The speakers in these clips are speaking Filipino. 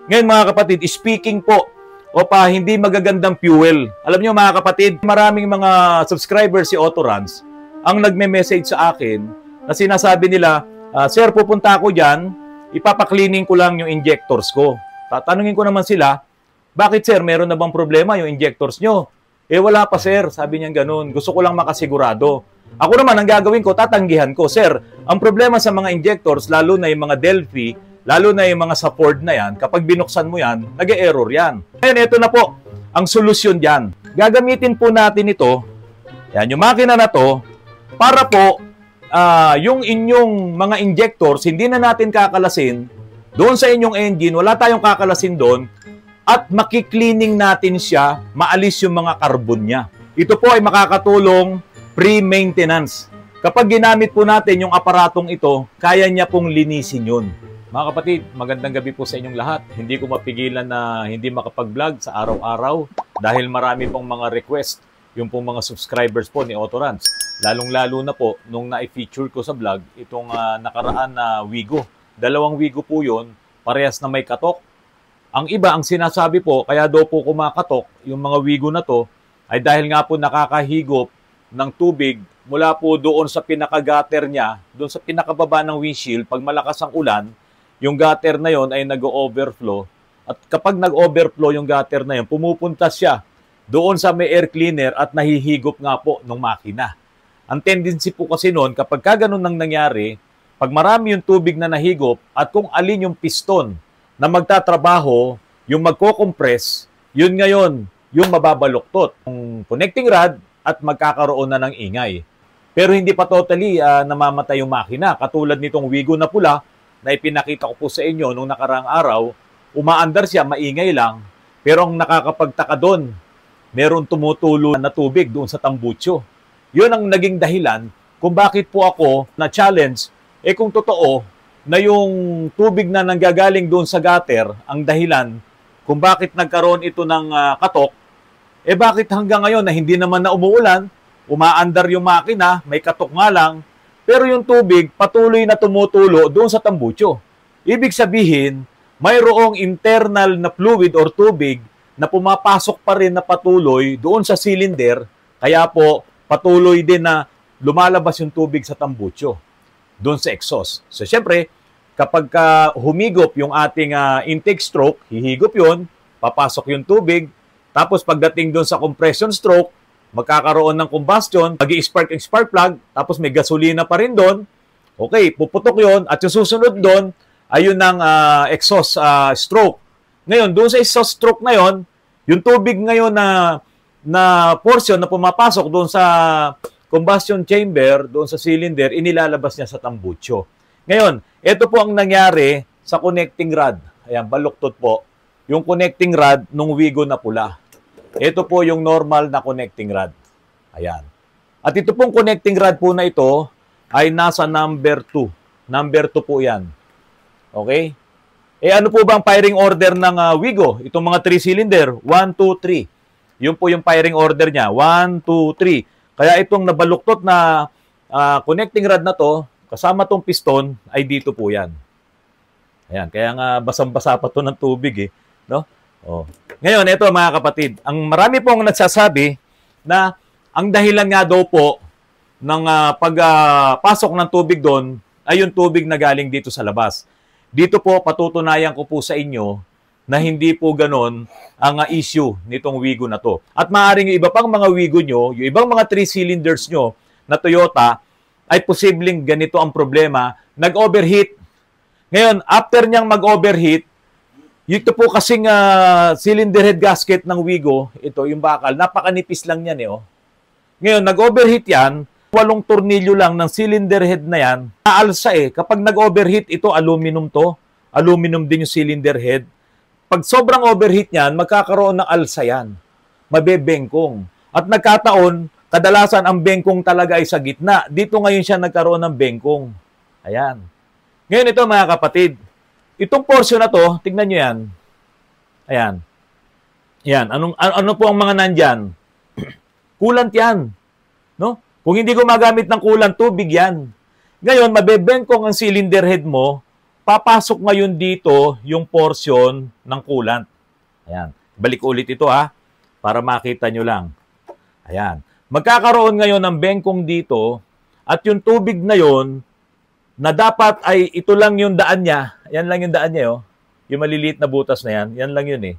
Ngayon mga kapatid, speaking po o hindi magagandang fuel. Alam niyo mga kapatid, maraming mga subscribers si Autorans ang nagme-message sa akin na sinasabi nila, Sir, pupunta ako dyan, ipapaklining ko lang yung injectors ko. Tatanungin ko naman sila, bakit sir, meron na bang problema yung injectors nyo? Eh wala pa sir, sabi niya ganun. Gusto ko lang makasigurado. Ako naman, ang gagawin ko, tatanggihan ko. Sir, ang problema sa mga injectors, lalo na yung mga Delphi, lalo na yung mga sa Ford na yan, kapag binuksan mo yan, nag-e-error yan. Ngayon, ito na po, ang solusyon dyan. Gagamitin po natin ito, yan, yung makina na to, para po, yung inyong mga injectors, hindi na natin kakalasin, doon sa inyong engine, wala tayong kakalasin doon, at makikleaning natin siya, maalis yung mga carbon niya. Ito po ay makakatulong pre-maintenance. Kapag ginamit po natin yung aparatong ito, kaya niya pong linisin yun. Mga kapatid, magandang gabi po sa inyong lahat. Hindi ko mapigilan na hindi makapag-vlog sa araw-araw dahil marami pong mga request yung pong mga subscribers po ni Autorans. Lalong-lalo na po nung na-feature ko sa vlog itong nakaraan na Wigo. 2 Wigo po yun, parehas na may katok. Ang iba, ang sinasabi po, kaya daw po kumakatok yung mga Wigo na to, ay dahil nga po nakakahigop ng tubig mula po doon sa pinaka-gutter niya, doon sa pinakababa ng windshield, pag malakas ang ulan, yung gutter na yon ay nag-overflow. At kapag nag-overflow yung gutter na yon, pumupunta siya doon sa may air cleaner at nahihigop nga po ng makina. Ang tendency po kasi noon, kapag ganun nang nangyari, pag marami yung tubig na nahigop at kung alin yung piston na magtatrabaho, yung magko-compress, yun ngayon, yung mababaluktot. Yung connecting rod at magkakaroon na ng ingay. Pero hindi pa totally namamatay yung makina. Katulad nitong Wigo na pula na ipinakita ko po sa inyo nung nakarang araw, umaandar siya, maingay lang. Pero ang nakakapagtaka doon, meron tumutulo na tubig doon sa tambucho. Yun ang naging dahilan kung bakit po ako na-challenge. Kung totoo, na yung tubig na nanggagaling doon sa gutter, ang dahilan kung bakit nagkaroon ito ng katok, bakit hanggang ngayon na hindi naman na umuulan, umaandar yung makina, may katok nga lang, pero yung tubig patuloy na tumutulo doon sa tambucho. Ibig sabihin, mayroong internal na fluid or tubig na pumapasok pa rin na patuloy doon sa cylinder, kaya po patuloy din na lumalabas yung tubig sa tambucho doon sa exhaust. So, syempre, kapag humigop yung ating intake stroke, hihigop yun, papasok yung tubig, tapos pagdating doon sa compression stroke, magkakaroon ng combustion, mag-i-spark yung spark plug, tapos may gasolina pa rin doon, okay, puputok yun, at yung susunod doon, ayun ng exhaust stroke. Ngayon, doon sa exhaust stroke na yun, yung tubig ngayon na portion na pumapasok doon sa combustion chamber, doon sa cylinder, inilalabas niya sa tambucho. Ngayon, ito po ang nangyari sa connecting rod. Ayan, baluktot po. Yung connecting rod nung Wigo na pula. Ito po yung normal na connecting rod. Ayan. At ito pong connecting rod po na ito ay nasa number 2. Number 2 po yan. Okay? Ano po ba ang firing order ng Wigo? Itong mga 3-cylinder. 1, 2, 3. Yun po yung firing order niya. 1, 2, 3. Kaya itong nabaluktot na connecting rod na to, kasama tong piston, ay dito po yan. Ayan, kaya nga basang-basa pa to ng tubig no? Oh. Ngayon, ito mga kapatid, ang marami pong nagsasabi na ang dahilan nga daw po ng pagpasok ng tubig doon ay yung tubig na galing dito sa labas. Dito po, patutunayan ko po sa inyo na hindi po ganon ang issue nitong Wigo na to. At maaaring yung iba pang mga Wigo nyo, yung ibang mga 3-cylinders nyo na Toyota, ay posibleng ganito ang problema, nag-overheat. Ngayon, after niyang mag-overheat, ito po kasing cylinder head gasket ng Wigo, ito yung bakal, napakanipis lang yan Ngayon, nag-overheat yan, 8 tornilyo lang ng cylinder head na yan, naalsa kapag nag-overheat, ito aluminum to, aluminum din yung cylinder head. Pag sobrang overheat niyan, magkakaroon ng alsa yan, mabebengkong. At nagkataon, kadalasan ang bengkong talaga ay sa gitna. Dito ngayon siya nagkaroon ng bengkong. Ayan. Ngayon ito mga kapatid, itong portion na to, tignan nyo yan. Ayan. Ayan. Ano po ang mga nandyan? Coolant yan. No? Kung hindi gumagamit ng coolant, tubig yan. Ngayon, mabebengkong ang cylinder head mo papasok ngayon dito yung portion ng coolant. Ayan. Balik ulit ito para makita nyo lang. Ayan. Magkakaroon ngayon ng bengkong dito at yung tubig na yon na dapat ay ito lang yung daan niya. Yan lang yung daan niya. Yung maliliit na butas na yan. Yan lang yun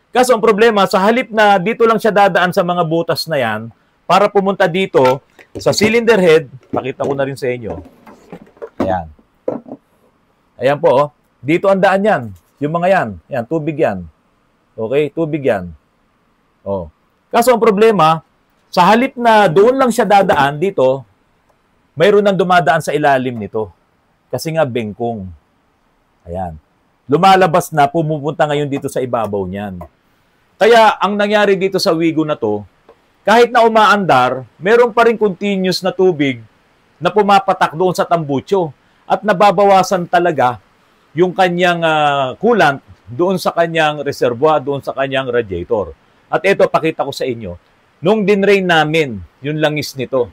Kaso ang problema, sa halip na dito lang siya dadaan sa mga butas na yan para pumunta dito sa cylinder head, pakita ko na rin sa inyo. Ayan. Ayan po. Dito ang daan yan. Yung mga yan. Yan, tubig yan. Okay, tubig yan. Kaso ang problema, sa halip na doon lang siya dadaan dito, mayroon nang dumadaan sa ilalim nito. Kasi nga bengkong. Ayan. Lumalabas na, pumupunta ngayon dito sa ibabaw niyan. Kaya ang nangyari dito sa Wigo na to, kahit na umaandar, meron pa rin continuous na tubig na pumapatak doon sa tambucho at nababawasan talaga yung kanyang coolant doon sa kanyang reservoir, doon sa kanyang radiator. At ito, pakita ko sa inyo. Nung dinrain namin, yung langis nito,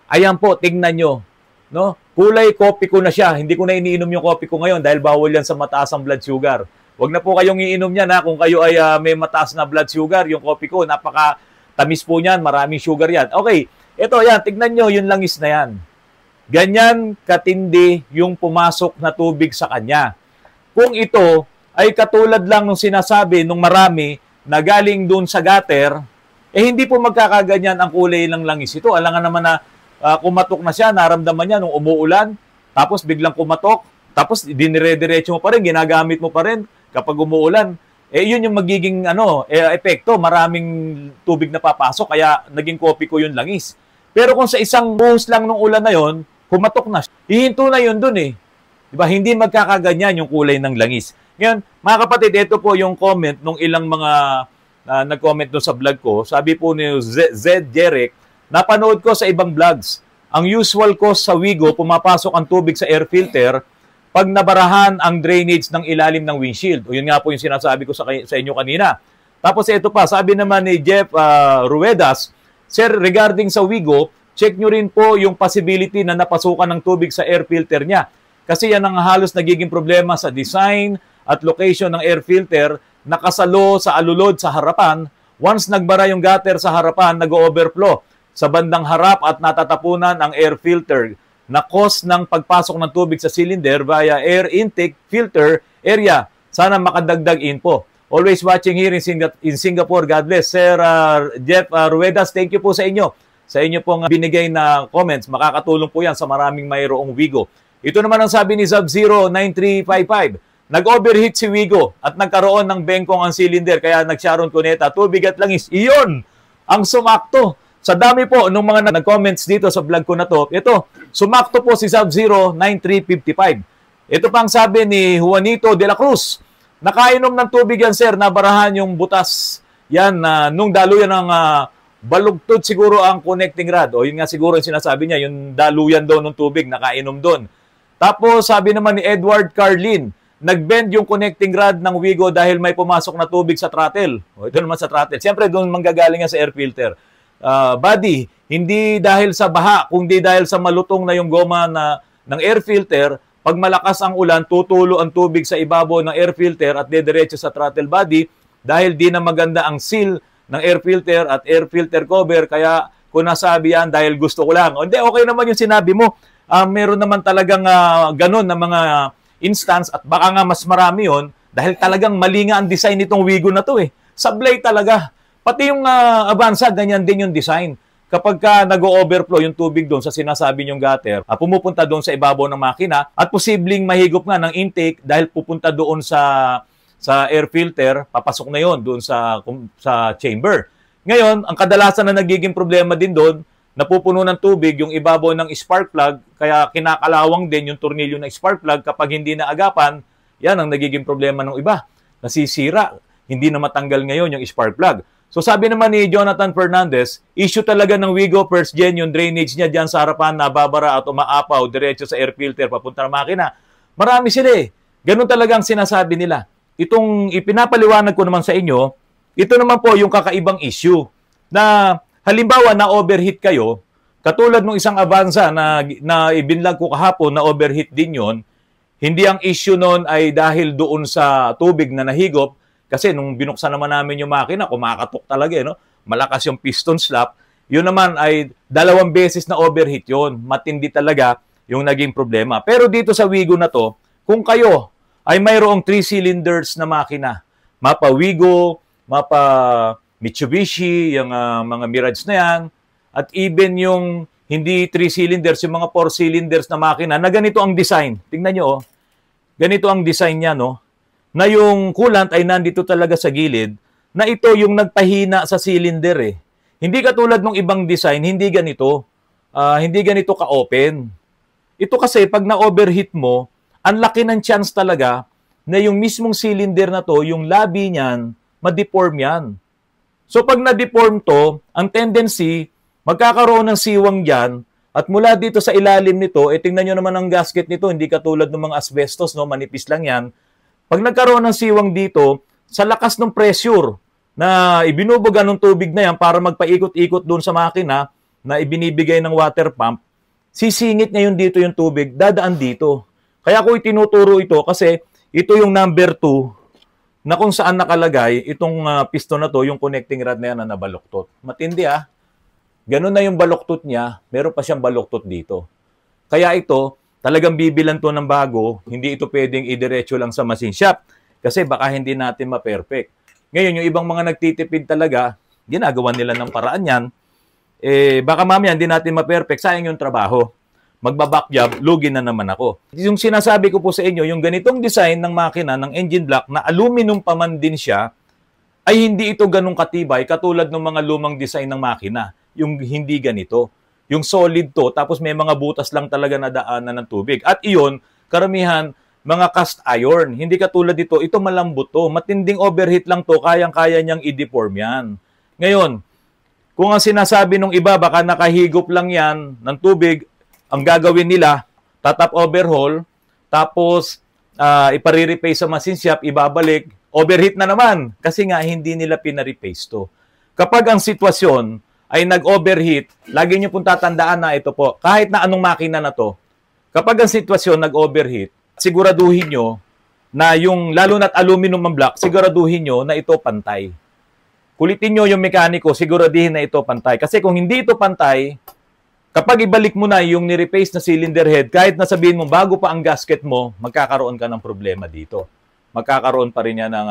ayan po, tingnan nyo. No? Kulay kopi ko na siya. Hindi ko na iniinom yung kopi ko ngayon dahil bawal yan sa mataas ang blood sugar. Huwag na po kayong iinom yan kung kayo ay may mataas na blood sugar. Yung kopi ko, napaka-tamis po niyan. Maraming sugar yan. Okay, ito yan, tignan nyo yung langis na yan. Ganyan katindi yung pumasok na tubig sa kanya. Kung ito ay katulad lang nung sinasabi nung marami na galing doon sa gutter, hindi po magkakaganyan ang kulay ng langis ito. Alangan naman na kumatok na siya, naramdaman niya nung umuulan, tapos biglang kumatok, tapos dinire-diretso mo pa rin, ginagamit mo pa rin kapag umuulan. Yun yung magiging epekto, maraming tubig na papasok, kaya naging kopi ko yung langis. Pero kung sa isang buhos lang ng ulan na yon, kumatok na, hihinto na yun dun Diba? Hindi magkakaganyan yung kulay ng langis. Ngayon, mga kapatid, ito po yung comment nung ilang mga nag-comment doon sa vlog ko. Sabi po ni Z. Jeric, napanood ko sa ibang vlogs. Ang usual cause sa Wigo, pumapasok ang tubig sa air filter pag nabarahan ang drainage ng ilalim ng windshield. O yun nga po yung sinasabi ko sa inyo kanina. Tapos ito pa, sabi naman ni Jeff Ruedas, Sir, regarding sa Wigo, check nyo rin po yung possibility na napasukan ng tubig sa air filter niya. Kasi yan ang halos nagiging problema sa design at location ng air filter, nakasalo sa alulod sa harapan. Once nagbara yung gutter sa harapan, nag-overflow sa bandang harap at natatapunan ang air filter na cause ng pagpasok ng tubig sa cylinder via air intake filter area. Sana makadagdag info. Always watching here in Singapore. God bless. Sir Jeff Ruedas, thank you po sa inyo. Sa inyo pong binigay na comments. Makakatulong po yan sa maraming mayroong Wigo. Ito naman ang sabi ni Sub-09355. Nag-overheat si Wigo at nagkaroon ng bengkong ang cylinder kaya nag-Sharon Cuneta, tubig at langis. Iyon ang sumakto. Sa dami po nung mga nag-comments dito sa vlog ko na to, ito, sumakto po si Sub-09355. Ito pang sabi ni Juanito de la Cruz. Nakainom ng tubig yan, sir, nabarahan yung butas. Yan, nung daluyan ng balugtod siguro ang connecting rod. O yun nga siguro yung sinasabi niya, yung daluyan doon ng tubig, nakainom doon. Tapos sabi naman ni Edward Carlin, nag-bend yung connecting rod ng Wigo dahil may pumasok na tubig sa throttle. O, ito naman sa throttle. Siyempre, doon manggagaling yan sa air filter. Buddy, hindi dahil sa baha, kundi dahil sa malutong na yung goma ng air filter, pag malakas ang ulan, tutulo ang tubig sa ibabaw ng air filter at dediretso sa throttle body dahil di na maganda ang seal ng air filter at air filter cover. Kaya kung nasabi yan dahil gusto ko lang. O, hindi, okay naman yung sinabi mo. Meron naman talagang ganun na mga instance at baka nga mas marami yon dahil talagang mali nga ang design nitong Wigo na to Sablay talaga. Pati yung Avanza, ganyan din yung design. Kapag ka nag-overflow yung tubig doon sa sinasabi nyong gutter, pumupunta doon sa ibabaw ng makina at posibleng mahigop nga ng intake dahil pupunta doon sa air filter, papasok na yon doon sa chamber. Ngayon, ang kadalasan na nagiging problema din doon, napupuno ng tubig yung ibabaw ng spark plug, kaya kinakalawang din yung tornilyo ng spark plug. Kapag hindi naagapan, yan ang nagiging problema ng iba. Nasisira, hindi na matanggal ngayon yung spark plug. So sabi naman ni Jonathan Fernandez, issue talaga ng Wigo first gen yung drainage niya dyan sa harapan, nababara at umaapaw diretso sa air filter papunta ng makina. Marami sila Ganun talaga ang sinasabi nila. Itong ipinapaliwanag ko naman sa inyo, ito naman po yung kakaibang issue na halimbawa na overheat kayo, katulad ng isang Avanza na ibinlag ko kahapon na overheat din yon, Hindi ang issue nun ay dahil doon sa tubig na nahigop, kasi nung binuksan naman namin yung makina, kumakatok talaga, no? Malakas yung piston slap. Yun naman ay 2 beses na overheat yun. Matindi talaga yung naging problema. Pero dito sa Wigo na to, kung kayo ay mayroong 3 cylinders na makina, mapa Wigo, mapa Mitsubishi, yung mga Mirage na yan, at even yung hindi 3 cylinders, yung mga 4 cylinders na makina, na ganito ang design. Tingnan nyo, oh. Ganito ang design niya, no? Na yung coolant ay nandito talaga sa gilid, na ito yung nagpahina sa cylinder, eh. Hindi katulad ng ibang design, hindi ganito. Hindi ganito ka-open. Ito kasi, pag na-overheat mo, ang laki ng chance talaga na yung mismong cylinder na to, yung labi niyan, ma-deform yan. So, pag na-deform to, ang tendency, magkakaroon ng siwang dyan, at mula dito sa ilalim nito, tingnan nyo naman ang gasket nito, hindi katulad ng mga asbestos, no? Manipis lang yan. Pag nagkaroon ng siwang dito, sa lakas ng pressure na ibinubuga ng tubig na yan para magpaikot-ikot doon sa makina na ibinibigay ng water pump, sisingit ngayon dito yung tubig, dadaan dito. Kaya ako itinuturo ito kasi ito yung number 2 na kung saan nakalagay itong piston na to, yung connecting rod na yan na nabaluktot. Matindi, ah. Ganun na yung baluktot niya, meron pa siyang baluktot dito. Kaya ito, talagang bibilan to ng bago, hindi ito pwedeng idiretso lang sa machine shop kasi baka hindi natin ma-perfect. Ngayon, yung ibang mga nagtitipid talaga, ginagawa nila ng paraan yan, baka mamaya hindi natin ma-perfect, sayang yung trabaho. Magbaback job, lugi na naman ako. Yung sinasabi ko po sa inyo, yung ganitong design ng makina, ng engine block, na aluminum pa man din siya, ay hindi ito ganung katibay katulad ng mga lumang design ng makina. Yung hindi ganito. Yung solid to, tapos may mga butas lang talaga na daanan ng tubig. At iyon, karamihan, mga cast iron. Hindi katulad dito, ito malambot to. Matinding overheat lang to, kayang-kaya niyang i-deform yan. Ngayon, kung ang sinasabi ng iba, baka nakahigop lang yan ng tubig, ang gagawin nila, tatap overhaul, tapos ipare-repace sa machine shop, ibabalik, overheat na naman. Kasi nga, hindi nila pina-repace to. Kapag ang sitwasyon ay nag-overheat, lagi nyo pong tatandaan na ito po, kahit na anong makina na to, kapag ang sitwasyon nag-overheat, siguraduhin nyo na yung, lalo na't aluminum ang block, siguraduhin nyo na ito pantay. Kulitin nyo yung mekaniko, siguraduhin na ito pantay. Kasi kung hindi ito pantay, kapag ibalik mo na yung ni-replace na cylinder head, kahit na sabihin mo, bago pa ang gasket mo, magkakaroon ka ng problema dito. Magkakaroon pa rin yan ng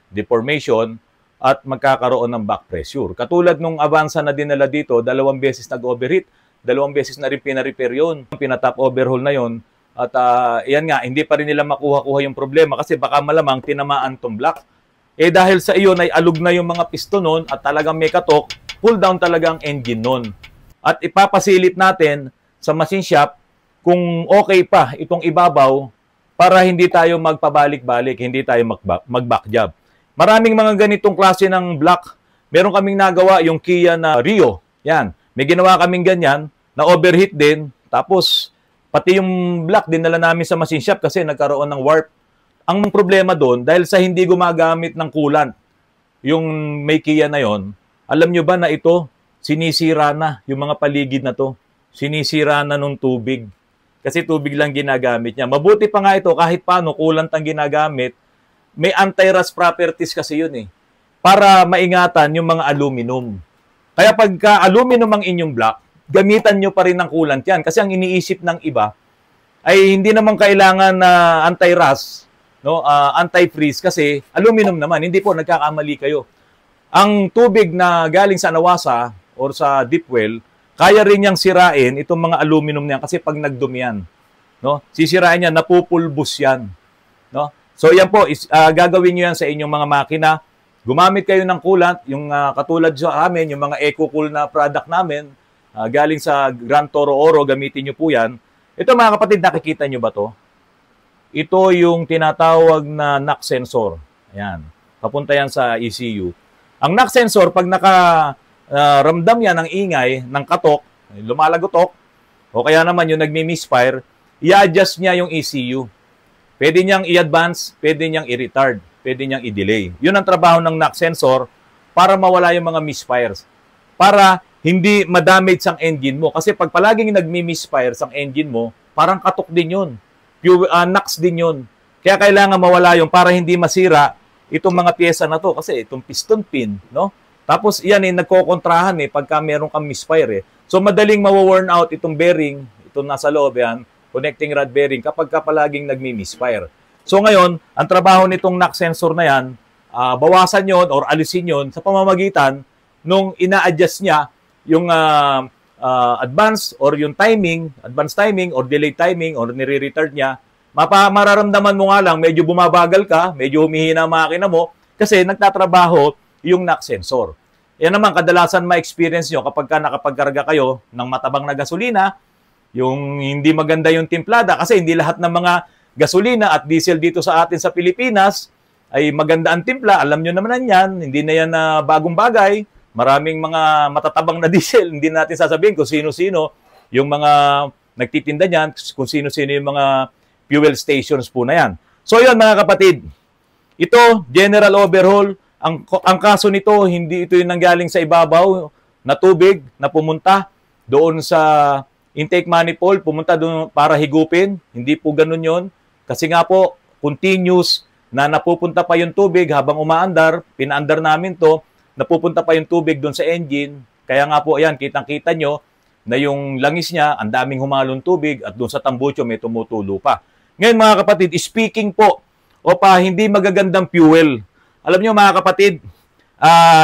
deformation, at magkakaroon ng back pressure. Katulad nung Avanza na dinala dito, 2 beses nag-overheat, 2 beses na rin pina-repair yun. Pinatap overhaul na yun. At yan nga, hindi pa rin nila makuha-kuha yung problema kasi baka malamang tinamaan tong block. Dahil sa iyon ay alug na yung mga piston nun at talagang may katok, pull down talaga ang engine nun. At ipapasilit natin sa machine shop kung okay pa itong ibabaw para hindi tayo magpabalik-balik, hindi tayo mag-back job. Maraming mga ganitong klase ng block. Meron kaming nagawa yung Kia na Rio. Yan. May ginawa kaming ganyan na overheat din. Tapos, pati yung block dinala namin sa machine shop kasi nagkaroon ng warp. Ang problema doon, dahil sa hindi gumagamit ng coolant, yung may Kia na yon, alam nyo ba na ito, sinisira na yung mga paligid na to. Sinisira na nung tubig. Kasi tubig lang ginagamit niya. Mabuti pa nga ito, kahit paano, coolant ang ginagamit, may anti-rust properties kasi yun eh. Para maingatan yung mga aluminum. Kaya pagka aluminum ang inyong block, gamitan nyo pa rin ng coolant yan. Kasi ang iniisip ng iba ay hindi naman kailangan na anti-rust, no? Anti-freeze kasi aluminum naman. Hindi po, nagkakamali kayo. Ang tubig na galing sa Nawasa or sa deep well, kaya rin niyang sirain itong mga aluminum niyan kasi pag nagdumi yan, no? Sisirain yan, napupulbos yan, no? So yan po, gagawin nyo yan sa inyong mga makina. Gumamit kayo ng coolant, yung katulad sa amin, yung mga EcoCool na product namin, galing sa Grand Toro Oro, gamitin nyo po yan. Ito mga kapatid, nakikita nyo ba to? Ito yung tinatawag na knock sensor. Ayan, papunta yan sa ECU. Ang knock sensor, pag nakaramdam yan ng ingay, ng katok, lumalagotok, o kaya naman yung nagmi-misfire, i-adjust niya yung ECU. Pwede niyang i-advance, pwede niyang i-retard, pwede niyang i-delay. Yun ang trabaho ng knock sensor para mawala yung mga misfires. Para hindi ma-damage ang engine mo. Kasi pag palaging nagmi-misfire ang engine mo, parang katok din yun. NUCs din yun. Kaya kailangan mawala yung para hindi masira itong mga pyesa na to. Kasi itong piston pin, no? Tapos yan nagkokontrahan pagka meron kang misfire So madaling mawa-worn out itong bearing, itong nasa loob yan, connecting rod bearing kapag ka palaging nagmi-misfire. So ngayon, ang trabaho nitong NUC sensor na yan, bawasan yon or alisin yon sa pamamagitan nung ina-adjust niya yung advance or yung timing, advance timing or delayed timing or nire-retard niya. Mararamdaman mo nga lang, medyo bumabagal ka, medyo humihina ang makina mo kasi nagtatrabaho yung NUC sensor. Yan naman, kadalasan ma-experience nyo kapag ka nakapagkarga kayo ng matabang na gasolina, yung hindi maganda yung timplada kasi hindi lahat ng mga gasolina at diesel dito sa atin sa Pilipinas ay maganda ang timpla. Alam nyo naman yan, hindi na yan bagong bagay. Maraming mga matatabang na diesel, hindi natin sasabihin kung sino-sino yung mga nagtitinda niyan, kung sino-sino yung mga fuel stations po na yan. So yun mga kapatid, ito, general overhaul. Ang kaso nito, hindi ito yung nanggaling sa ibabaw na tubig na pumunta doon sa intake manifold, pumunta doon para higupin. Hindi po ganun yon. Kasi nga po, continuous na napupunta pa yung tubig habang umaandar, pinaandar namin to, napupunta pa yung tubig doon sa engine. Kaya nga po, ayan, kitang-kita nyo na yung langis niya, ang daming humalong tubig at doon sa tambucho may tumutulo pa. Ngayon mga kapatid, speaking po o hindi magagandang fuel. Alam nyo mga kapatid,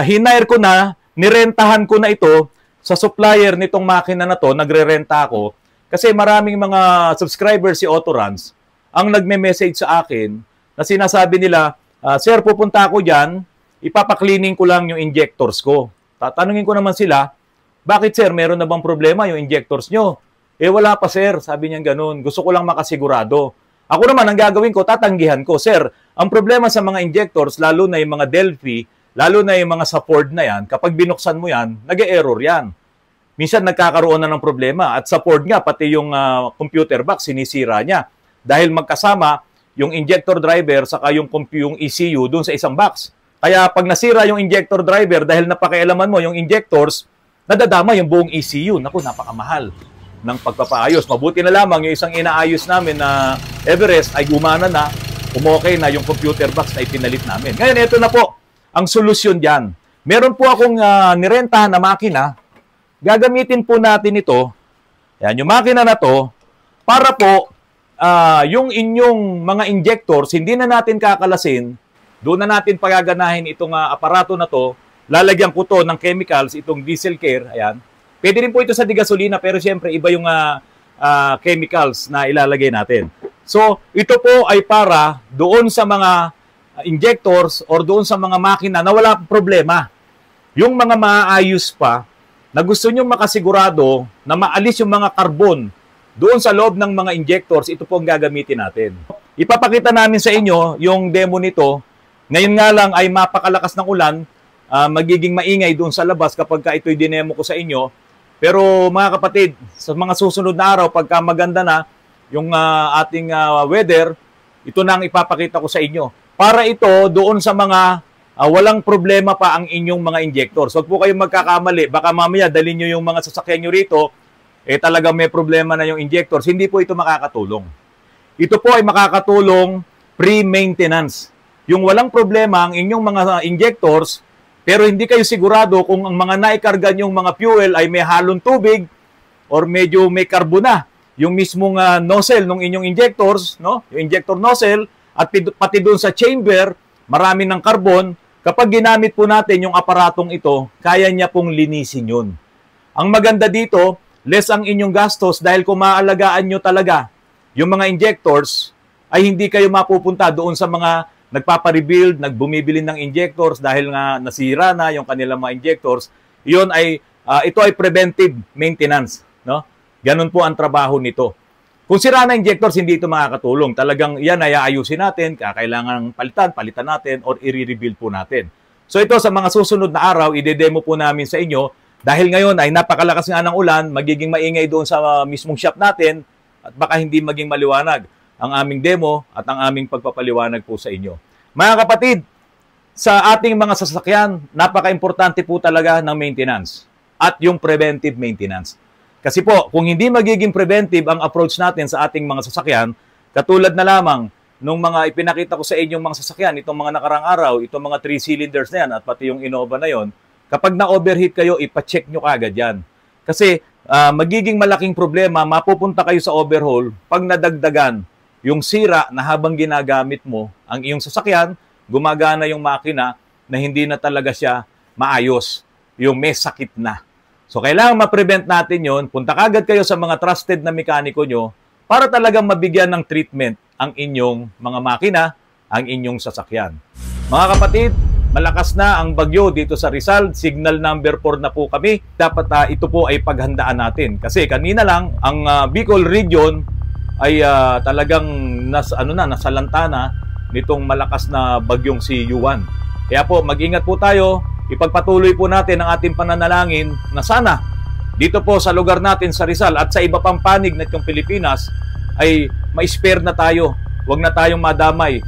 hinire ko na, nirentahan ko na ito sa supplier nitong makina na to, nagre-renta ako. Kasi maraming mga subscribers si Autoruns ang nagme-message sa akin na sinasabi nila, Sir, pupunta ako dyan, ipapaklining ko lang yung injectors ko. Tatanungin ko naman sila, bakit sir, meron na bang problema yung injectors nyo? Wala pa sir, sabi niya ganun. Gusto ko lang makasigurado. Ako naman, ang gagawin ko, tatanggihan ko. Sir, ang problema sa mga injectors, lalo na yung mga Delphi, lalo na yung mga sa Ford na yan, kapag binuksan mo yan, nag-e-error yan. Minsan nagkakaroon na ng problema. At sa Ford nga, pati yung computer box, sinisira niya. Dahil magkasama yung injector driver saka yung ECU dun sa isang box. Kaya pag nasira yung injector driver, dahil napakialaman mo yung injectors, nadadama yung buong ECU. Naku, napakamahal ng pagpapaayos. Mabuti na lamang yung isang inaayos namin na Everest ay gumana na, umokay na yung computer box na ipinalit namin. Ngayon, ito na po ang solusyon dyan. Meron po akong nirentahan na makina. Gagamitin po natin ito, yan, yung makina na to, para po yung inyong mga injectors, hindi na natin kakalasin, doon na natin pagaganahin itong aparato na to, lalagyan ko to ng chemicals, itong diesel care, ayan. Pwede rin po ito sa digasolina, pero siyempre iba yung chemicals na ilalagay natin. So, ito po ay para doon sa mga injectors or doon sa mga makina na wala problema. Yung mga maayos pa, na gusto nyo makasigurado na maalis yung mga carbon doon sa loob ng mga injectors, ito po ang gagamitin natin. Ipapakita namin sa inyo yung demo nito. Ngayon nga lang ay mapakalakas ng ulan, magiging maingay doon sa labas kapag ito'y dinemo ko sa inyo. Pero mga kapatid, sa mga susunod na araw, pagka maganda na yung ating weather, ito na ang ipapakita ko sa inyo. Para ito doon sa mga walang problema pa ang inyong mga injectors. Huwag po kayong magkakamali. Baka mamaya dalhin nyo yung mga sasakyan nyo rito, talagang may problema na yung injectors. Hindi po ito makakatulong. Ito po ay makakatulong pre-maintenance. Yung walang problema ang inyong mga injectors, pero hindi kayo sigurado kung ang mga naikarga nyong mga fuel ay may halong tubig or medyo may karbo na. Yung mismong nozzle ng inyong injectors, no? Yung injector nozzle, at pati doon sa chamber, marami ng carbon. Kapag ginamit po natin yung aparatong ito, kaya niya pong linisin yun. Ang maganda dito, less ang inyong gastos dahil kung maaalagaan nyo talaga yung mga injectors, ay hindi kayo mapupunta doon sa mga nagpaparebuild, nagbumibili ng injectors dahil nga nasira na yung kanilang mga injectors. Ito ay preventive maintenance, no? Ganun po ang trabaho nito. Kung sira na injectors, hindi ito makakatulong. Talagang yan ay aayusin natin, kailangan palitan natin, or i-rebuild po natin. So ito sa mga susunod na araw, ide-demo po namin sa inyo. Dahil ngayon ay napakalakas nga ng ulan, magiging maingay doon sa mismong shop natin, at baka hindi maging maliwanag ang aming demo at ang aming pagpapaliwanag po sa inyo. Mga kapatid, sa ating mga sasakyan, napaka-importante po talaga ng maintenance at yung preventive maintenance. Kasi po, kung hindi magiging preventive ang approach natin sa ating mga sasakyan, Katulad na lamang nung mga ipinakita ko sa inyong mga sasakyan, itong mga nakarang araw, itong mga 3 cylinders na yan at pati yung Innova na yon, kapag na-overheat kayo, ipacheck nyo kagad yan. Kasi magiging malaking problema, mapupunta kayo sa overhaul pag nadagdagan yung sira na habang ginagamit mo ang iyong sasakyan, gumagana yung makina na hindi na talaga siya maayos, yung may sakit na. So kailangan ma-prevent natin yon. Punta kagad kayo sa mga trusted na mekaniko nyo para talagang mabigyan ng treatment ang inyong mga makina, ang inyong sasakyan. Mga kapatid, malakas na ang bagyo dito sa Rizal. Signal number 4 na po kami. Dapat ito po ay paghandaan natin. Kasi kanina lang, ang Bicol Region ay talagang nasalanta na nitong malakas na bagyong si Yuan. Kaya po, mag-ingat po tayo. Ipagpatuloy po natin ang ating pananalangin na sana dito po sa lugar natin sa Rizal at sa iba pang panig na itong Pilipinas ay ma-spare na tayo. Huwag na tayong madamay.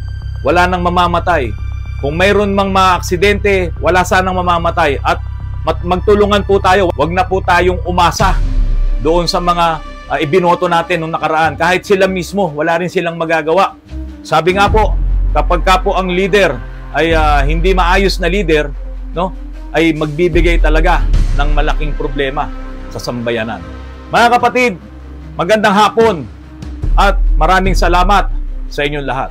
Wala nang mamamatay. Kung mayroon mang maaksidente, wala sanang mamamatay. At magtulungan po tayo. Huwag na po tayong umasa doon sa mga ibinoto natin nung nakaraan. Kahit sila mismo, wala rin silang magagawa. Sabi nga po, kapag ka po ang leader ay hindi maayos na leader, no, ay magbibigay talaga ng malaking problema sa sambayanan. Mga kapatid, magandang hapon at maraming salamat sa inyong lahat.